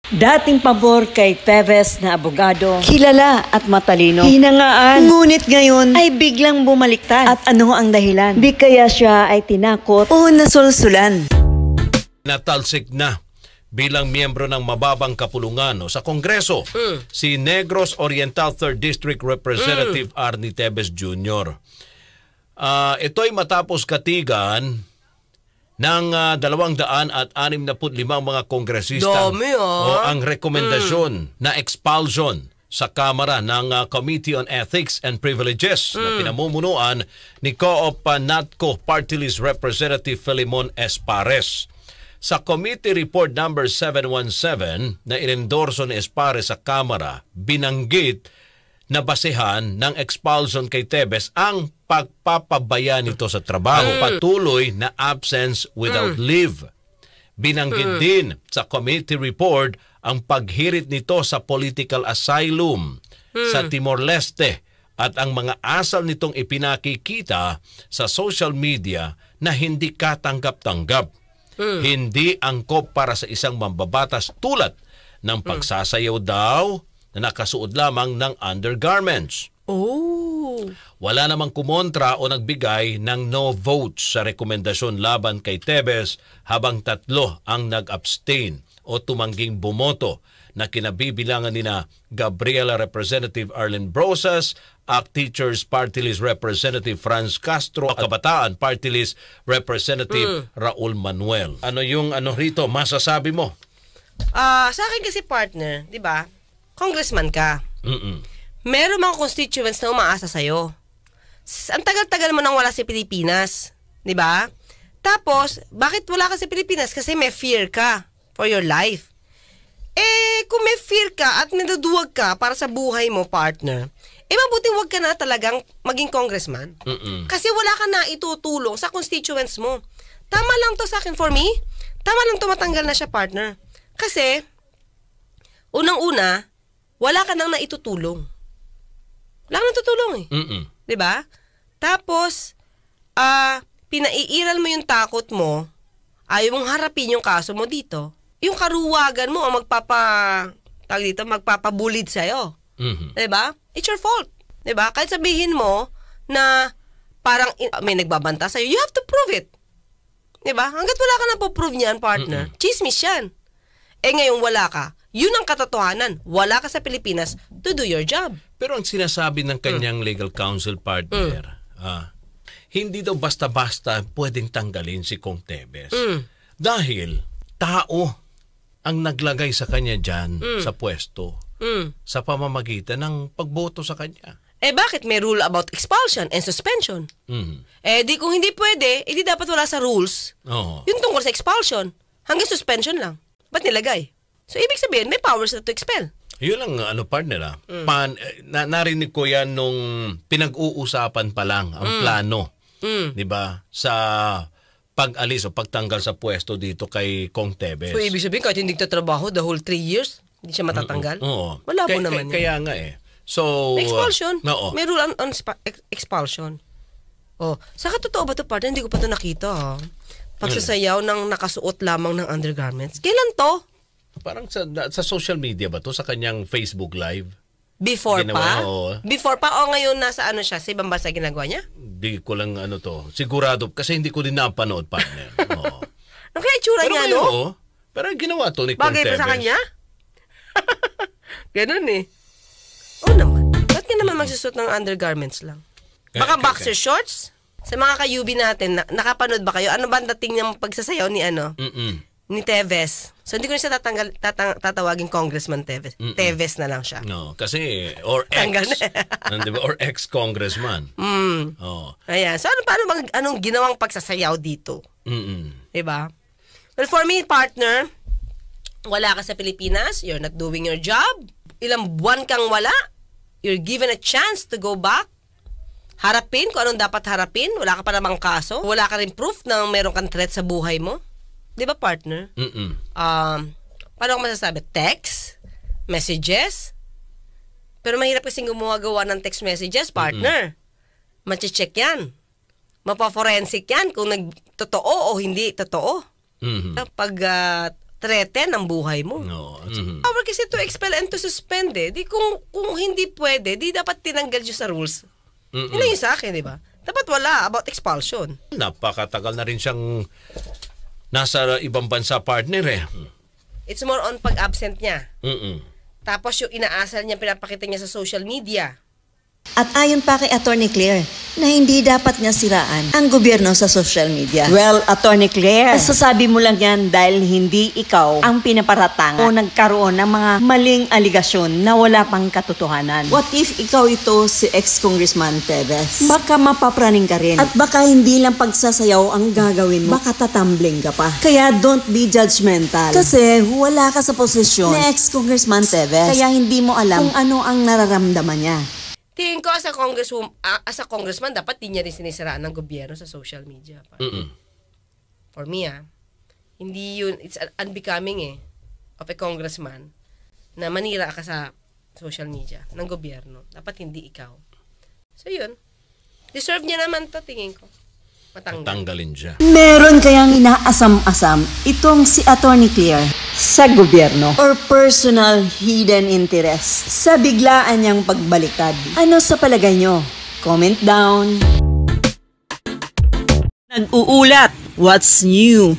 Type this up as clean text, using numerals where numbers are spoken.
Dating pabor kay Teves na abogado, kilala at matalino, hinangaan, ngunit ngayon ay biglang bumaliktad. At ano ang dahilan? Di kaya siya ay tinakot o nasulsulan? Natalsik na bilang miyembro ng mababang kapulungan sa Kongreso si Negros Oriental 3rd District Representative Arnie Teves Jr. Ito'y matapos katigan ng 265 mga kongresista ang rekomendasyon na expulsion sa Kamara ng Committee on Ethics and Privileges na pinamumunuan ni Co-op NATCO Party List Representative Filemon Espares. Sa Committee Report number 717 na inendorso ni Espares sa Kamara, binanggit na basehan ng expulsion kay Teves ang pagpapabaya nito sa trabaho, patuloy na absence without leave. Binanggit din sa committee report ang paghirit nito sa political asylum sa Timor-Leste at ang mga asal nitong ipinakikita sa social media na hindi katanggap-tanggap. Hindi angkop para sa isang mambabatas tulad ng pagsasayaw daw na nakasuot lamang ng undergarments. Wala namang kumontra o nagbigay ng no votes sa rekomendasyon laban kay Teves habang 3 ang nag-abstain o tumangging bumoto na kinabibilangan nina Gabriela Representative Arlen Brosas, ACT Teachers Party List Representative Franz Castro at Kabataan Party List Representative Raul Manuel. Ano yung rito masasabi mo? Sa akin kasi partner, di ba? Congressman ka. Meron mga constituents na umaasa sa'yo. Ang tagal-tagal mo nang wala sa Pilipinas. Di ba? Tapos, bakit wala ka sa Pilipinas? Kasi may fear ka for your life. Kung may fear ka at naduduwag ka para sa buhay mo, partner, mabuting wag ka na talagang maging congressman. Kasi wala ka na itutulong sa constituents mo. Tama lang to sa akin for me. Tama lang to matanggal na siya, partner. Kasi, unang-una, wala ka nang naitutulong. Wala ka nang tutulong Diba? Tapos, pinaiiral mo yung takot mo, ayaw mong harapin yung kaso mo dito. Yung karuwagan mo ang magpapabulid sa'yo. Diba? It's your fault. Diba? Kahit sabihin mo na parang may nagbabanta sa'yo, you have to prove it. Diba? Hanggat wala ka na po prove niyan, partner, chismis yan. Ngayon wala ka. Yun ang katotohanan. Wala ka sa Pilipinas to do your job. Pero ang sinasabi ng kanyang legal counsel partner, hindi daw basta-basta pwedeng tanggalin si Kong Teves. Dahil tao ang naglagay sa kanya dyan sa pwesto sa pamamagitan ng pagboto sa kanya. Bakit may rule about expulsion and suspension? Di kung hindi pwede, di dapat wala sa rules. Yung tungkol sa expulsion, hanggang suspension lang. Ba't nilagay? So, ibig sabihin, may powers na to expel. Yun lang, partner, narinig ko yan nung pinag-uusapan pa lang ang plano. Diba? Sa pag-alis o pagtanggal sa pwesto dito kay Kong Teves. So, ibig sabihin, kahit hindi nagtatrabaho the whole 3 years, hindi siya matatanggal? Wala po naman kaya nga So, expulsion. May rule on expulsion. Saka totoo ba ito, partner? Hindi ko pa ito nakita, Pagsasayaw ng nakasuot lamang ng undergarments. Kailan to? Parang sa social media ba to? Sa kanyang Facebook Live? Before pa? Before pa? O ngayon nasa siya? Sa ibang bansa ginagawa niya? Hindi ko lang sigurado. Kasi hindi ko din napanood, partner. Ano kaya itsura niya, no? Pero ginawa to ni Kong Teves. Bagay pa sa kanya? Ganun naman. Ba't ka naman magsusot ng undergarments lang? Baka boxer shorts? Sa mga kayubi natin, nakapanood ba kayo? Ano ba ang dating ng pagsasayaw ni ni Teves? So, hindi ko na siya tatawagin Congressman Teves. Teves na lang siya. No, kasi, or ex-congressman. Ayan. So, anong ginawang pagsasayaw dito? Diba? Well, for me, partner, wala ka sa Pilipinas, you're not doing your job, ilang buwan kang wala, you're given a chance to go back, harapin kung anong dapat harapin, wala ka pa namang kaso, wala ka rin proof na meron kang threat sa buhay mo. Di ba, partner? Paano ko masasabi? Text? Messages? Pero mahirap kasing gumagawa ng text messages, partner. Mache-check yan. Mapa-forensic yan kung totoo o hindi totoo. Pag threaten ang buhay mo. No. Power kasi to expel and to suspend eh. Di kung hindi pwede, di dapat tinanggal yun sa rules. Yun lang yun sa akin, di ba? Dapat wala about expulsion. Napakatagal na rin siyang nasa ibang bansa, partner eh. It's more on pag-absent niya. Mm-mm. Tapos yung inaasal niya, pinapakita niya sa social media. At ayon pa kay Attorney Claire na hindi dapat nga siraan ang gobyerno sa social media. Well, Attorney Claire, sasabi mo lang yan dahil hindi ikaw ang pinaparatangan o nagkaroon ng mga maling aligasyon na wala pang katotohanan. What if ikaw ito si ex-Congressman Tevez? Baka mapapraning ka rin. At baka hindi lang pagsasayaw ang gagawin mo. Baka tatambling ka pa. Kaya don't be judgmental. Kasi wala ka sa posisyon na ex-Congressman Tevez. Kaya hindi mo alam kung ano ang nararamdaman niya. Tingin ko as a congressman, dapat di niya rin sinisiraan ng gobyerno sa social media. For me, hindi yun, it's unbecoming of a congressman na manira ka sa social media ng gobyerno. Dapat hindi ikaw. So yun, deserve niya naman to, tingin ko. Matanggalin siya. Meron kayang inaasam-asam itong si Attorney Claire sa gobyerno or personal hidden interest sa biglaan niyang pagbaliktad. Ano sa palagay nyo? Comment down. Nag-uulat. What's new?